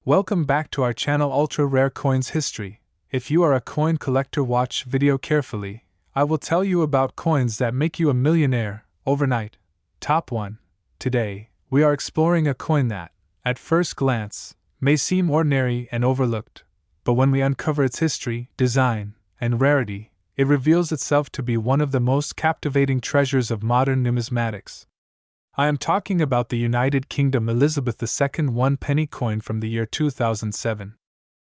Welcome back to our channel Ultra Rare Coins History. If you are a coin collector, watch video carefully. I will tell you about coins that make you a millionaire overnight. Top 1. Today, we are exploring a coin that, at first glance, may seem ordinary and overlooked, but when we uncover its history, design, and rarity, it reveals itself to be one of the most captivating treasures of modern numismatics. I am talking about the United Kingdom Elizabeth II 1 penny coin from the year 2007.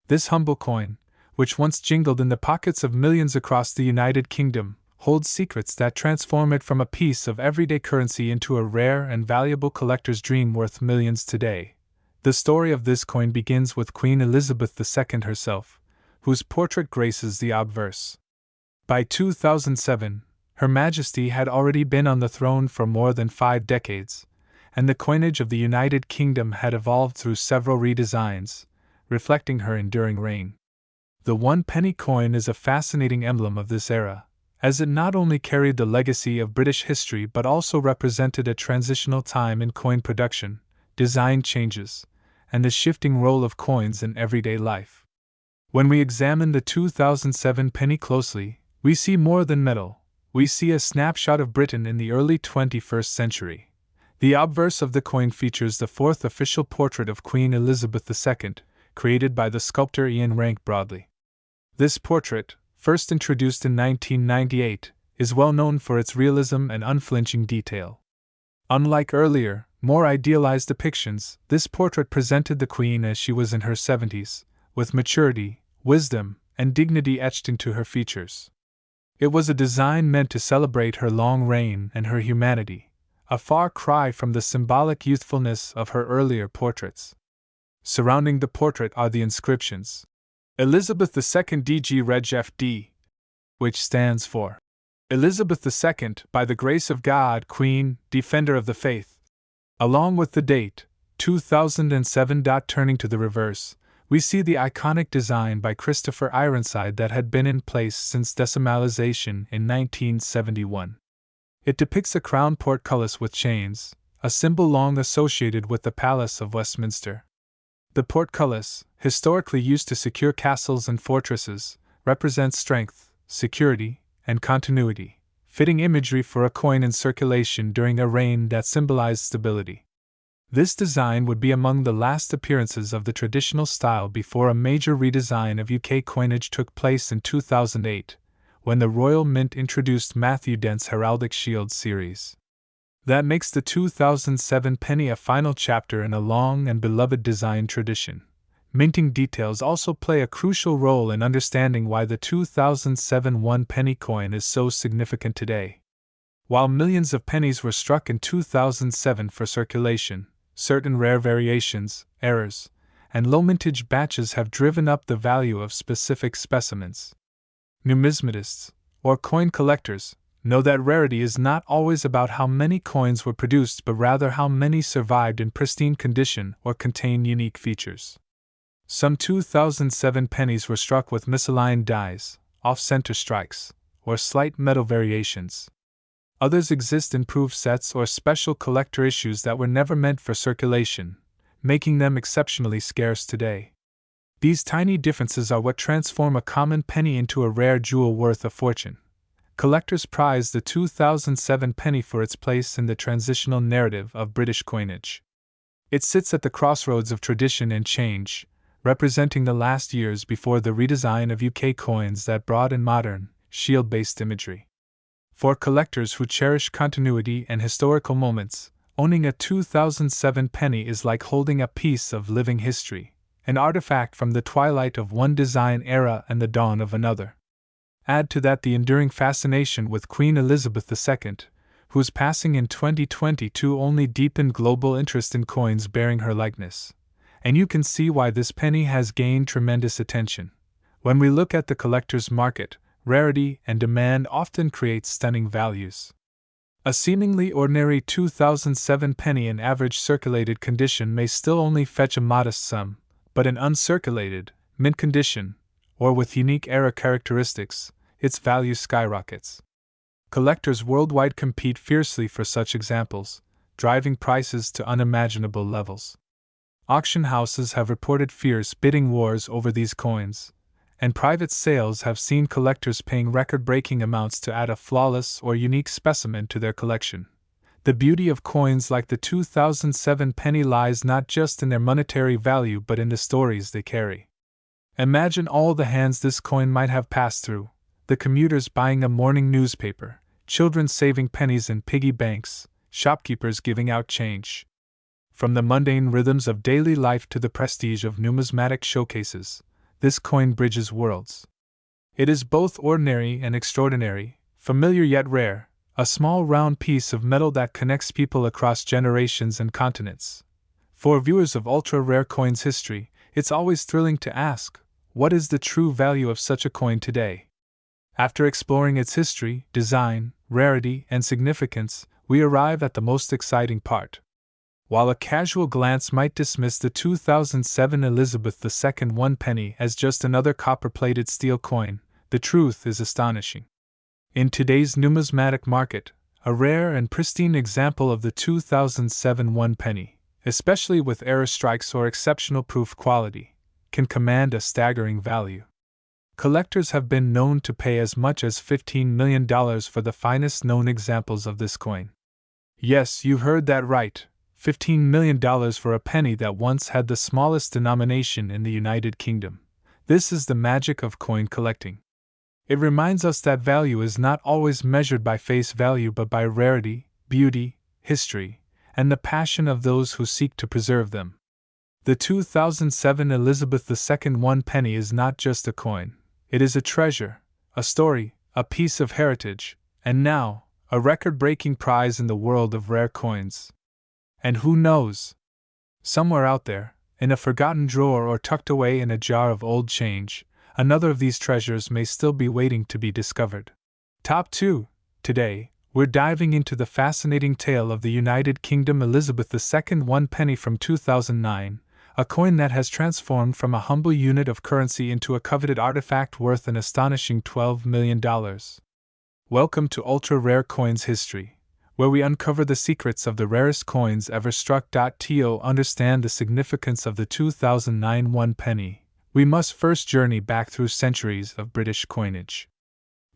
This humble coin, which once jingled in the pockets of millions across the United Kingdom, holds secrets that transform it from a piece of everyday currency into a rare and valuable collector's dream worth millions today. The story of this coin begins with Queen Elizabeth II herself, whose portrait graces the obverse. By 2007, Her Majesty had already been on the throne for more than 5 decades, and the coinage of the United Kingdom had evolved through several redesigns, reflecting her enduring reign. The 1 penny coin is a fascinating emblem of this era, as it not only carried the legacy of British history but also represented a transitional time in coin production, design changes, and the shifting role of coins in everyday life. When we examine the 2007 penny closely, we see more than metal. We see a snapshot of Britain in the early 21st century. The obverse of the coin features the 4th official portrait of Queen Elizabeth II, created by the sculptor Ian Rank Broadley. This portrait, first introduced in 1998, is well known for its realism and unflinching detail. Unlike earlier, more idealized depictions, this portrait presented the Queen as she was in her 70s, with maturity, wisdom, and dignity etched into her features. It was a design meant to celebrate her long reign and her humanity, a far cry from the symbolic youthfulness of her earlier portraits. Surrounding the portrait are the inscriptions: Elizabeth II DG Reg FD, which stands for Elizabeth II, by the grace of God, Queen, Defender of the Faith, along with the date, 2007. Turning to the reverse, we see the iconic design by Christopher Ironside that had been in place since decimalization in 1971. It depicts a crown portcullis with chains, a symbol long associated with the Palace of Westminster. The portcullis, historically used to secure castles and fortresses, represents strength, security, and continuity, fitting imagery for a coin in circulation during a reign that symbolized stability. This design would be among the last appearances of the traditional style before a major redesign of UK coinage took place in 2008, when the Royal Mint introduced Matthew Dent's Heraldic Shield series. That makes the 2007 penny a final chapter in a long and beloved design tradition. Minting details also play a crucial role in understanding why the 2007 1 penny coin is so significant today. While millions of pennies were struck in 2007 for circulation, certain rare variations, errors, and low mintage batches have driven up the value of specific specimens. Numismatists, or coin collectors, know that rarity is not always about how many coins were produced but rather how many survived in pristine condition or contain unique features. Some 2007 pennies were struck with misaligned dies, off-center strikes, or slight metal variations. Others exist in proof sets or special collector issues that were never meant for circulation, making them exceptionally scarce today. These tiny differences are what transform a common penny into a rare jewel worth a fortune. Collectors prize the 2007 penny for its place in the transitional narrative of British coinage. It sits at the crossroads of tradition and change, representing the last years before the redesign of UK coins that brought in modern, shield-based imagery. For collectors who cherish continuity and historical moments, owning a 2007 penny is like holding a piece of living history, an artifact from the twilight of one design era and the dawn of another. Add to that the enduring fascination with Queen Elizabeth II, whose passing in 2022 only deepened global interest in coins bearing her likeness, and you can see why this penny has gained tremendous attention. When we look at the collector's market, rarity and demand often create stunning values. A seemingly ordinary 2007 penny in average circulated condition may still only fetch a modest sum, but in uncirculated, mint condition, or with unique era characteristics, its value skyrockets. Collectors worldwide compete fiercely for such examples, driving prices to unimaginable levels. Auction houses have reported fierce bidding wars over these coins, and private sales have seen collectors paying record-breaking amounts to add a flawless or unique specimen to their collection. The beauty of coins like the 2007 penny lies not just in their monetary value but in the stories they carry. Imagine all the hands this coin might have passed through: the commuters buying a morning newspaper, children saving pennies in piggy banks, shopkeepers giving out change. From the mundane rhythms of daily life to the prestige of numismatic showcases, this coin bridges worlds. It is both ordinary and extraordinary, familiar yet rare, a small round piece of metal that connects people across generations and continents. For viewers of ultra-rare coins history, it's always thrilling to ask, what is the true value of such a coin today? After exploring its history, design, rarity, and significance, we arrive at the most exciting part. While a casual glance might dismiss the 2007 Elizabeth II 1 penny as just another copper-plated steel coin, the truth is astonishing. In today's numismatic market, a rare and pristine example of the 2007 1 penny, especially with error strikes or exceptional proof quality, can command a staggering value. Collectors have been known to pay as much as $15 million for the finest known examples of this coin. Yes, you heard that right. $15 million for a penny that once had the smallest denomination in the United Kingdom. This is the magic of coin collecting. It reminds us that value is not always measured by face value but by rarity, beauty, history, and the passion of those who seek to preserve them. The 2007 Elizabeth II 1 penny is not just a coin, it is a treasure, a story, a piece of heritage, and now, a record-breaking prize in the world of rare coins. And who knows? Somewhere out there, in a forgotten drawer or tucked away in a jar of old change, another of these treasures may still be waiting to be discovered. Top 2. Today, we're diving into the fascinating tale of the United Kingdom Elizabeth II 1 penny from 2009, a coin that has transformed from a humble unit of currency into a coveted artifact worth an astonishing $12 million. Welcome to Ultra Rare Coins History, where we uncover the secrets of the rarest coins ever struck. To understand the significance of the 2009 1 penny, we must first journey back through centuries of British coinage.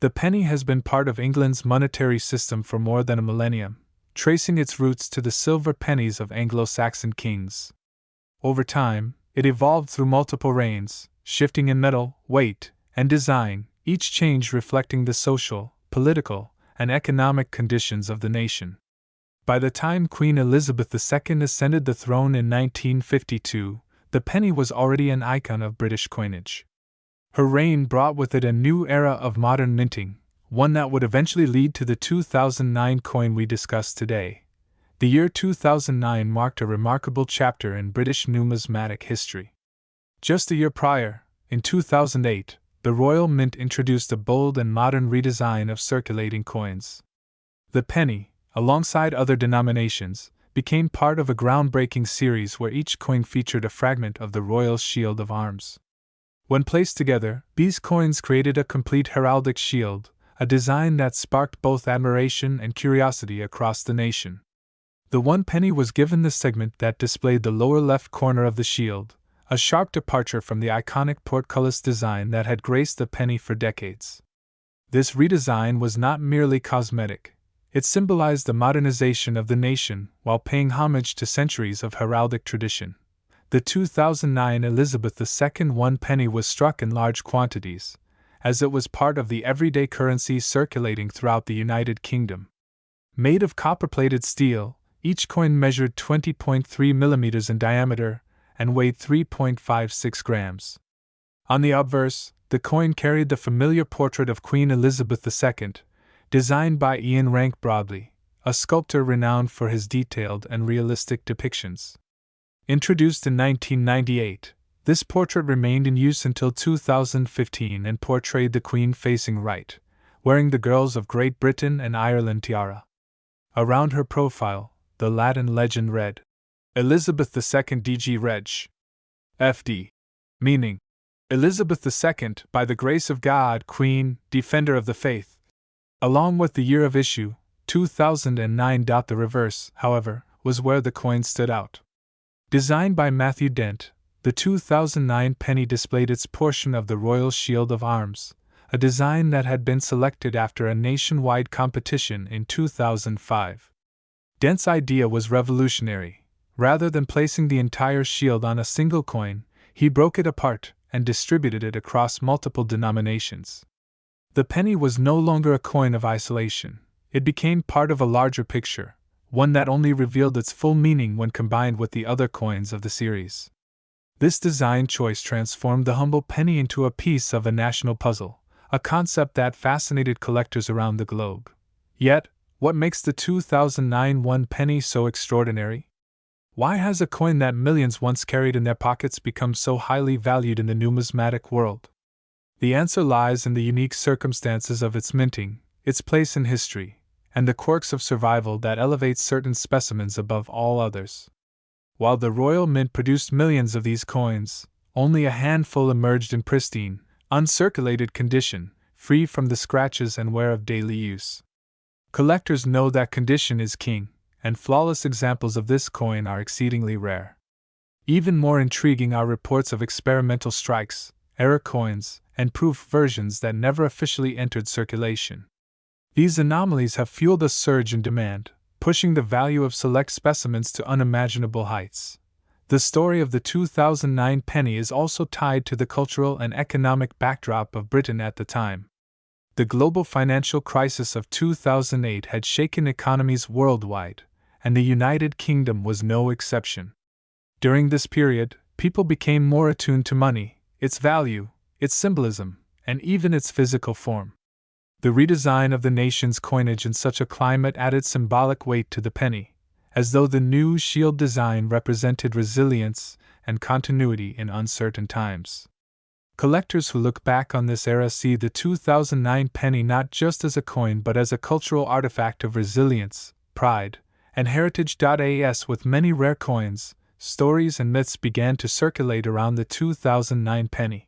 The penny has been part of England's monetary system for more than a millennium, tracing its roots to the silver pennies of Anglo-Saxon kings. Over time, it evolved through multiple reigns, shifting in metal, weight, and design, each change reflecting the social, political, and economic conditions of the nation. By the time Queen Elizabeth II ascended the throne in 1952, the penny was already an icon of British coinage. Her reign brought with it a new era of modern minting, one that would eventually lead to the 2009 coin we discuss today. The year 2009 marked a remarkable chapter in British numismatic history. Just a year prior, in 2008, the Royal Mint introduced a bold and modern redesign of circulating coins. The penny, alongside other denominations, became part of a groundbreaking series where each coin featured a fragment of the royal shield of arms. When placed together, these coins created a complete heraldic shield, a design that sparked both admiration and curiosity across the nation. The 1 penny was given the segment that displayed the lower left corner of the shield, a sharp departure from the iconic portcullis design that had graced the penny for decades. This redesign was not merely cosmetic, it symbolized the modernization of the nation while paying homage to centuries of heraldic tradition. The 2009 Elizabeth II 1 penny was struck in large quantities, as it was part of the everyday currency circulating throughout the United Kingdom. Made of copper-plated steel, each coin measured 20.3 millimeters in diameter and weighed 3.56 grams. On the obverse, the coin carried the familiar portrait of Queen Elizabeth II, designed by Ian Rank Broadley, a sculptor renowned for his detailed and realistic depictions. Introduced in 1998, this portrait remained in use until 2015 and portrayed the Queen facing right, wearing the girls of Great Britain and Ireland tiara. Around her profile, the Latin legend read, Elizabeth II DG Reg. FD. Meaning, Elizabeth II, by the grace of God, Queen, Defender of the Faith. Along with the year of issue, 2009. The reverse, however, was where the coin stood out. Designed by Matthew Dent, the 2009 penny displayed its portion of the Royal Shield of Arms, a design that had been selected after a nationwide competition in 2005. Dent's idea was revolutionary. Rather than placing the entire shield on a single coin, he broke it apart and distributed it across multiple denominations. The penny was no longer a coin of isolation. It became part of a larger picture, one that only revealed its full meaning when combined with the other coins of the series. This design choice transformed the humble penny into a piece of a national puzzle, a concept that fascinated collectors around the globe. Yet, what makes the 2009 one penny so extraordinary? Why has a coin that millions once carried in their pockets become so highly valued in the numismatic world? The answer lies in the unique circumstances of its minting, its place in history, and the quirks of survival that elevate certain specimens above all others. While the Royal Mint produced millions of these coins, only a handful emerged in pristine, uncirculated condition, free from the scratches and wear of daily use. Collectors know that condition is king, and flawless examples of this coin are exceedingly rare. Even more intriguing are reports of experimental strikes, error coins, and proof versions that never officially entered circulation. These anomalies have fueled a surge in demand, pushing the value of select specimens to unimaginable heights. The story of the 2009 penny is also tied to the cultural and economic backdrop of Britain at the time. The global financial crisis of 2008 had shaken economies worldwide, and the United Kingdom was no exception. During this period, people became more attuned to money, its value, its symbolism, and even its physical form. The redesign of the nation's coinage in such a climate added symbolic weight to the penny, as though the new shield design represented resilience and continuity in uncertain times. Collectors who look back on this era see the 2009 penny not just as a coin but as a cultural artifact of resilience, pride, and heritage. As with many rare coins, stories and myths began to circulate around the 2009 penny.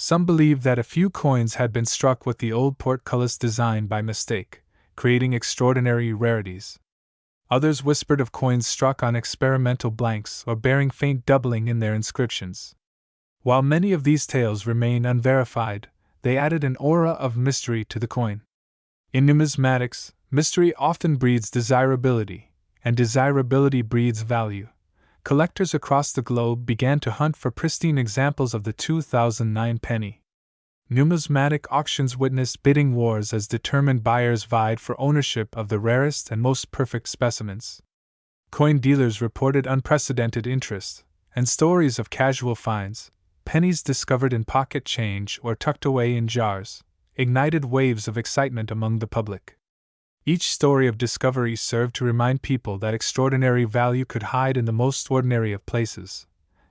Some believed that a few coins had been struck with the old portcullis design by mistake, creating extraordinary rarities. Others whispered of coins struck on experimental blanks or bearing faint doubling in their inscriptions. While many of these tales remain unverified, they added an aura of mystery to the coin. In numismatics, mystery often breeds desirability, and desirability breeds value. Collectors across the globe began to hunt for pristine examples of the 2009 penny. Numismatic auctions witnessed bidding wars as determined buyers vied for ownership of the rarest and most perfect specimens. Coin dealers reported unprecedented interest, and stories of casual finds, pennies discovered in pocket change or tucked away in jars, ignited waves of excitement among the public. Each story of discovery served to remind people that extraordinary value could hide in the most ordinary of places.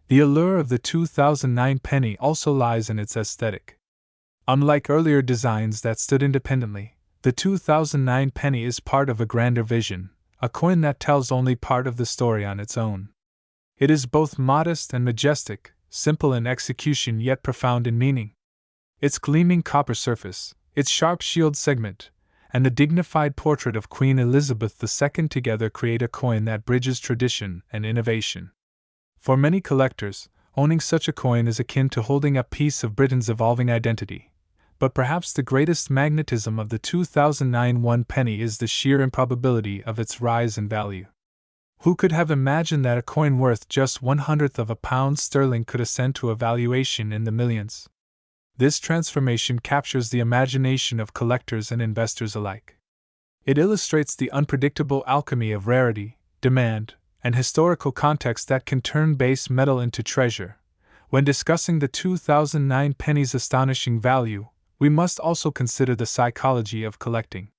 The allure of the 2009 penny also lies in its aesthetic. Unlike earlier designs that stood independently, the 2009 penny is part of a grander vision, a coin that tells only part of the story on its own. It is both modest and majestic, simple in execution yet profound in meaning. Its gleaming copper surface, its sharp shield segment, and the dignified portrait of Queen Elizabeth II together create a coin that bridges tradition and innovation. For many collectors, owning such a coin is akin to holding a piece of Britain's evolving identity. But perhaps the greatest magnetism of the 2009 one penny is the sheer improbability of its rise in value. Who could have imagined that a coin worth just 1/100th of a pound sterling could ascend to a valuation in the millions? This transformation captures the imagination of collectors and investors alike. It illustrates the unpredictable alchemy of rarity, demand, and historical context that can turn base metal into treasure. When discussing the 2009 penny's astonishing value, we must also consider the psychology of collecting.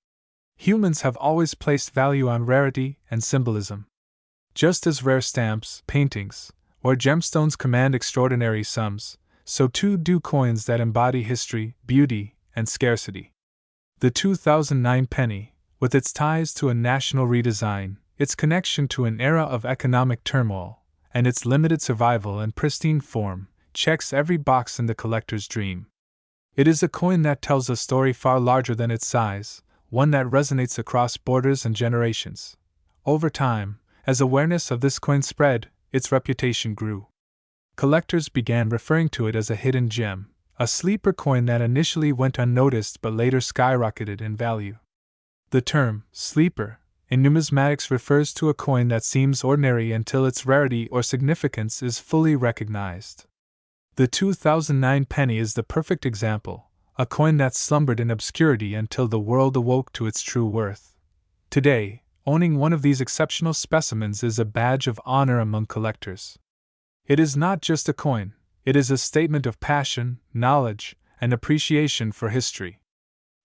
Humans have always placed value on rarity and symbolism. Just as rare stamps, paintings, or gemstones command extraordinary sums, so too do coins that embody history, beauty, and scarcity. The 2009 penny, with its ties to a national redesign, its connection to an era of economic turmoil, and its limited survival and pristine form, checks every box in the collector's dream. It is a coin that tells a story far larger than its size, one that resonates across borders and generations. Over time, as awareness of this coin spread, its reputation grew. Collectors began referring to it as a hidden gem, a sleeper coin that initially went unnoticed but later skyrocketed in value. The term, sleeper, in numismatics refers to a coin that seems ordinary until its rarity or significance is fully recognized. The 2009 penny is the perfect example, a coin that slumbered in obscurity until the world awoke to its true worth. Today, owning one of these exceptional specimens is a badge of honor among collectors. It is not just a coin, it is a statement of passion, knowledge, and appreciation for history.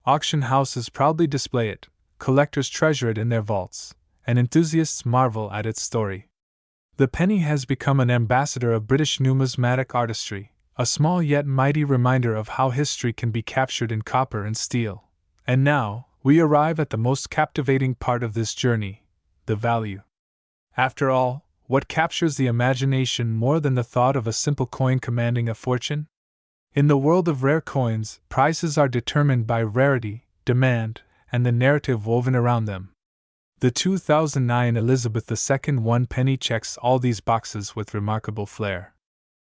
Auction houses proudly display it, collectors treasure it in their vaults, and enthusiasts marvel at its story. The penny has become an ambassador of British numismatic artistry, a small yet mighty reminder of how history can be captured in copper and steel. And now, we arrive at the most captivating part of this journey, the value. After all, what captures the imagination more than the thought of a simple coin commanding a fortune? In the world of rare coins, prices are determined by rarity, demand, and the narrative woven around them. The 2009 Elizabeth II 1 penny checks all these boxes with remarkable flair.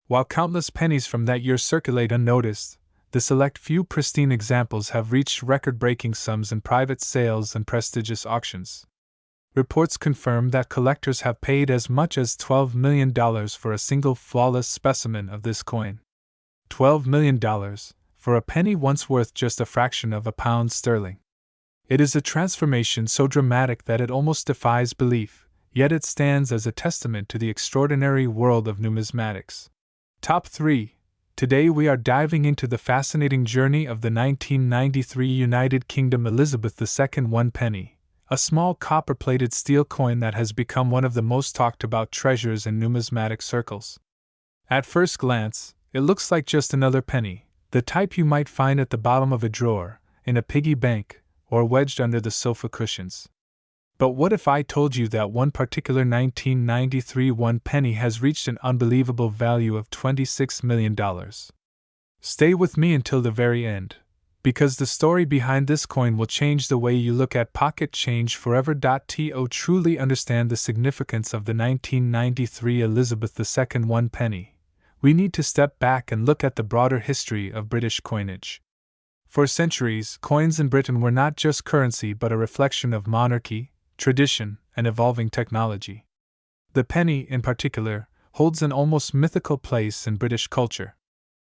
While countless pennies from that year circulate unnoticed, the select few pristine examples have reached record-breaking sums in private sales and prestigious auctions. Reports confirm that collectors have paid as much as $12 million for a single flawless specimen of this coin. $12 million for a penny once worth just a fraction of a pound sterling. It is a transformation so dramatic that it almost defies belief, yet it stands as a testament to the extraordinary world of numismatics. Top 3. Today we are diving into the fascinating journey of the 1993 United Kingdom Elizabeth II 1 penny, a small copper-plated steel coin that has become one of the most talked about treasures in numismatic circles. At first glance, it looks like just another penny, the type you might find at the bottom of a drawer, in a piggy bank, or wedged under the sofa cushions. But what if I told you that one particular 1993 1 penny has reached an unbelievable value of $26 million? Stay with me until the very end, because the story behind this coin will change the way you look at pocket change forever. To truly understand the significance of the 1993 Elizabeth II 1 penny, we need to step back and look at the broader history of British coinage. For centuries, coins in Britain were not just currency but a reflection of monarchy, tradition, and evolving technology. The penny, in particular, holds an almost mythical place in British culture.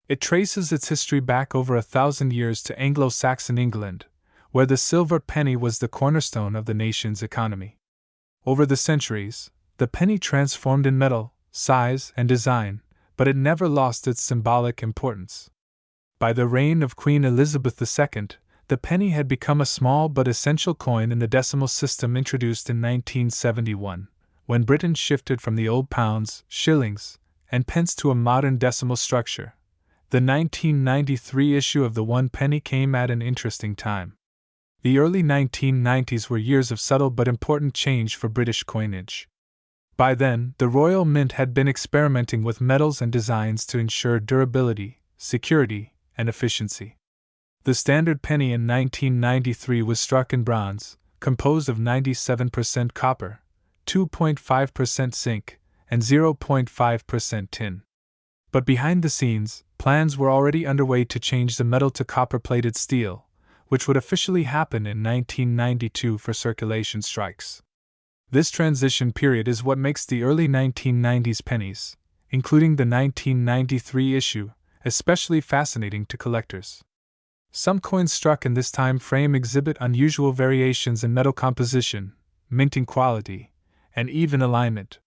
It traces its history back over 1,000 years to Anglo-Saxon England, where the silver penny was the cornerstone of the nation's economy. Over the centuries, the penny transformed in metal, size, and design, but it never lost its symbolic importance. By the reign of Queen Elizabeth II, the penny had become a small but essential coin in the decimal system introduced in 1971, when Britain shifted from the old pounds, shillings, and pence to a modern decimal structure. The 1993 issue of the 1 penny came at an interesting time. The early 1990s were years of subtle but important change for British coinage. By then, the Royal Mint had been experimenting with metals and designs to ensure durability, security, and efficiency. The standard penny in 1993 was struck in bronze, composed of 97% copper, 2.5% zinc, and 0.5% tin. But behind the scenes, plans were already underway to change the metal to copper-plated steel, which would officially happen in 1992 for circulation strikes. This transition period is what makes the early 1990s pennies, including the 1993 issue, especially fascinating to collectors. Some coins struck in this time frame exhibit unusual variations in metal composition, minting quality, and even alignment.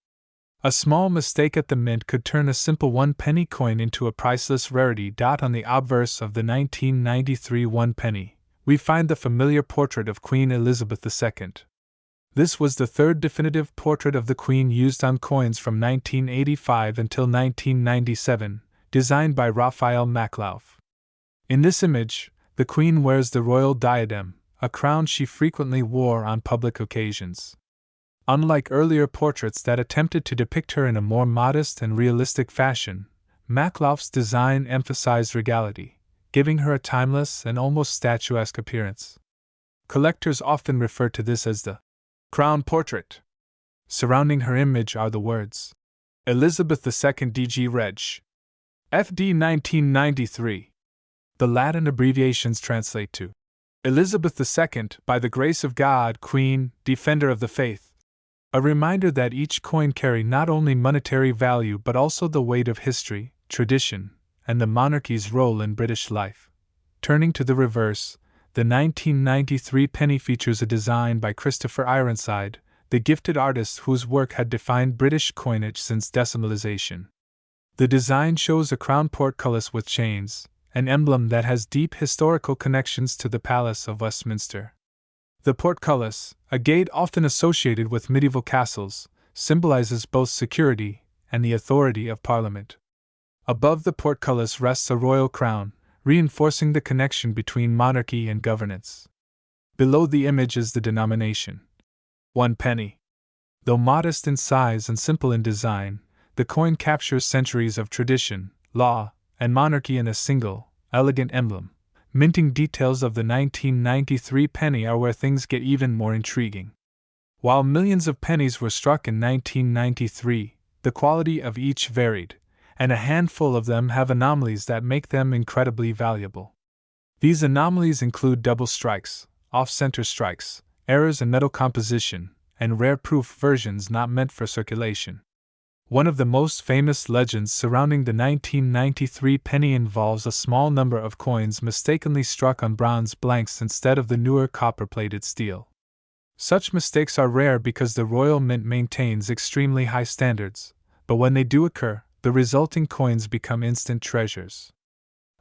A small mistake at the mint could turn a simple 1 penny coin into a priceless rarity. On the obverse of the 1993 1 penny, we find the familiar portrait of Queen Elizabeth II. This was the third definitive portrait of the Queen used on coins from 1985 until 1997, designed by Raphael Maklauf. In this image, the Queen wears the royal diadem, a crown she frequently wore on public occasions. Unlike earlier portraits that attempted to depict her in a more modest and realistic fashion, Maklauf's design emphasized regality, giving her a timeless and almost statuesque appearance. Collectors often refer to this as the crown portrait. Surrounding her image are the words, Elizabeth II DG Reg. FD 1993. The Latin abbreviations translate to Elizabeth II, by the grace of God, Queen, Defender of the Faith. A reminder that each coin carry not only monetary value but also the weight of history, tradition, and the monarchy's role in British life. Turning to the reverse, the 1993 penny features a design by Christopher Ironside, the gifted artist whose work had defined British coinage since decimalization. The design shows a crown portcullis with chains, an emblem that has deep historical connections to the Palace of Westminster. The portcullis, a gate often associated with medieval castles, symbolizes both security and the authority of Parliament. Above the portcullis rests a royal crown, reinforcing the connection between monarchy and governance. Below the image is the denomination. 1 penny. Though modest in size and simple in design, the coin captures centuries of tradition, law, and monarchy in a single, elegant emblem. Minting details of the 1993 penny are where things get even more intriguing. While millions of pennies were struck in 1993, the quality of each varied, and a handful of them have anomalies that make them incredibly valuable. These anomalies include double strikes, off-center strikes, errors in metal composition, and rare proof versions not meant for circulation. One of the most famous legends surrounding the 1993 penny involves a small number of coins mistakenly struck on bronze blanks instead of the newer copper-plated steel. Such mistakes are rare because the Royal Mint maintains extremely high standards, but when they do occur, the resulting coins become instant treasures.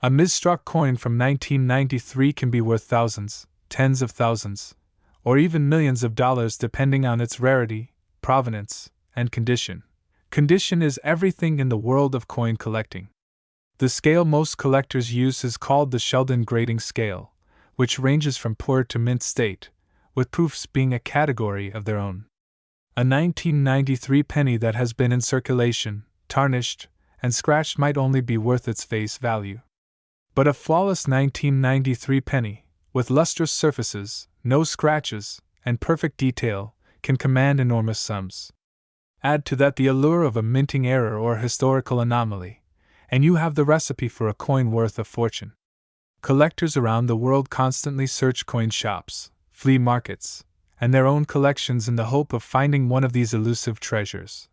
A misstruck coin from 1993 can be worth thousands, tens of thousands, or even millions of dollars depending on its rarity, provenance, and condition. Condition is everything in the world of coin collecting. The scale most collectors use is called the Sheldon grading scale, which ranges from poor to mint state, with proofs being a category of their own. A 1993 penny that has been in circulation, tarnished, and scratched might only be worth its face value. But a flawless 1993 penny, with lustrous surfaces, no scratches, and perfect detail, can command enormous sums. Add to that the allure of a minting error or historical anomaly, and you have the recipe for a coin worth a fortune. Collectors around the world constantly search coin shops, flea markets, and their own collections in the hope of finding one of these elusive treasures.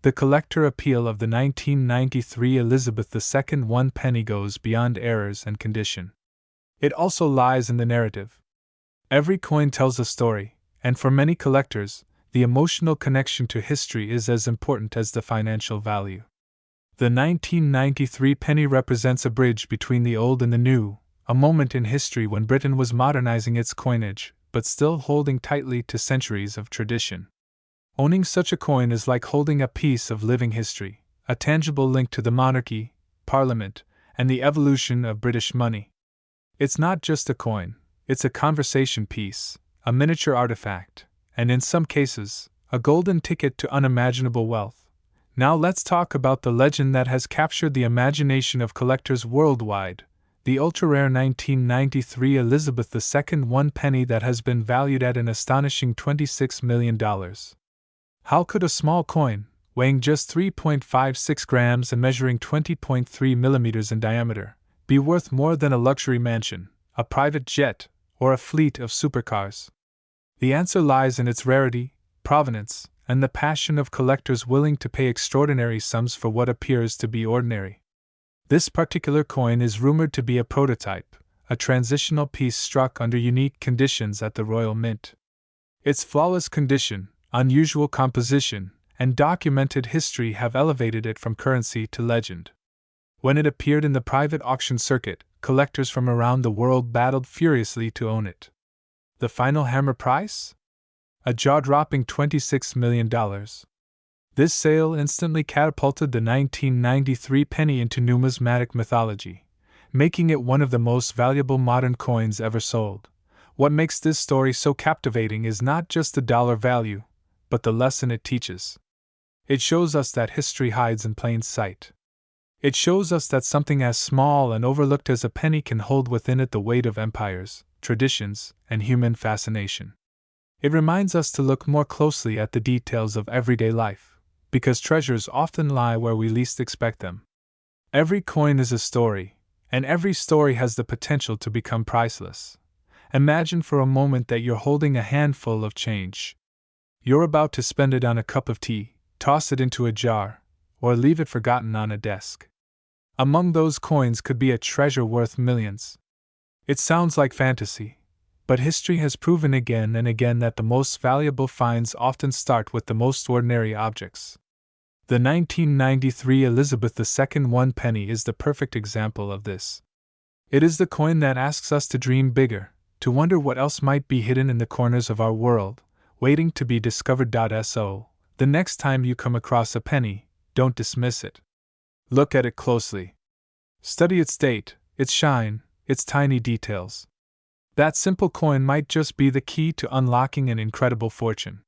The collector appeal of the 1993 Elizabeth II 1 penny goes beyond errors and condition. It also lies in the narrative. Every coin tells a story, and for many collectors, the emotional connection to history is as important as the financial value. The 1993 penny represents a bridge between the old and the new, a moment in history when Britain was modernizing its coinage, but still holding tightly to centuries of tradition. Owning such a coin is like holding a piece of living history, a tangible link to the monarchy, Parliament, and the evolution of British money. It's not just a coin, it's a conversation piece, a miniature artifact, and in some cases, a golden ticket to unimaginable wealth. Now let's talk about the legend that has captured the imagination of collectors worldwide, the ultra-rare 1993 Elizabeth II 1 penny that has been valued at an astonishing $26 million. How could a small coin, weighing just 3.56 grams and measuring 20.3 millimeters in diameter, be worth more than a luxury mansion, a private jet, or a fleet of supercars? The answer lies in its rarity, provenance, and the passion of collectors willing to pay extraordinary sums for what appears to be ordinary. This particular coin is rumored to be a prototype, a transitional piece struck under unique conditions at the Royal Mint. Its flawless condition, unusual composition, and documented history have elevated it from currency to legend. When it appeared in the private auction circuit, collectors from around the world battled furiously to own it. The final hammer price? A jaw-dropping $26 million. This sale instantly catapulted the 1993 penny into numismatic mythology, making it one of the most valuable modern coins ever sold. What makes this story so captivating is not just the dollar value, but the lesson it teaches. It shows us that history hides in plain sight. It shows us that something as small and overlooked as a penny can hold within it the weight of empires, traditions, and human fascination. It reminds us to look more closely at the details of everyday life, because treasures often lie where we least expect them. Every coin is a story, and every story has the potential to become priceless. Imagine for a moment that you're holding a handful of change. You're about to spend it on a cup of tea, toss it into a jar, or leave it forgotten on a desk. Among those coins could be a treasure worth millions. It sounds like fantasy, but history has proven again and again that the most valuable finds often start with the most ordinary objects. The 1993 Elizabeth II 1 penny is the perfect example of this. It is the coin that asks us to dream bigger, to wonder what else might be hidden in the corners of our world, waiting to be discovered. So, the next time you come across a penny, don't dismiss it. Look at it closely. Study its date, its shine, its tiny details. That simple coin might just be the key to unlocking an incredible fortune.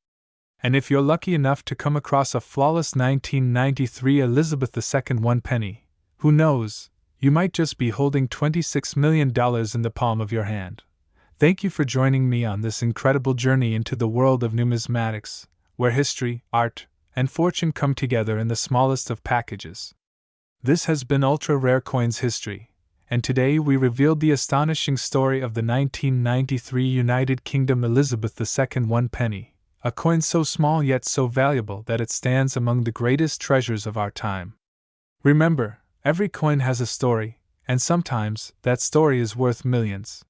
And if you're lucky enough to come across a flawless 1993 Elizabeth II 1 penny, who knows, you might just be holding $26 million in the palm of your hand. Thank you for joining me on this incredible journey into the world of numismatics, where history, art, and fortune come together in the smallest of packages. This has been Ultra Rare Coins History, and today we revealed the astonishing story of the 1993 United Kingdom Elizabeth II 1 penny, a coin so small yet so valuable that it stands among the greatest treasures of our time. Remember, every coin has a story, and sometimes that story is worth millions.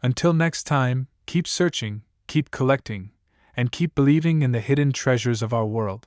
Until next time, keep searching, keep collecting, and keep believing in the hidden treasures of our world.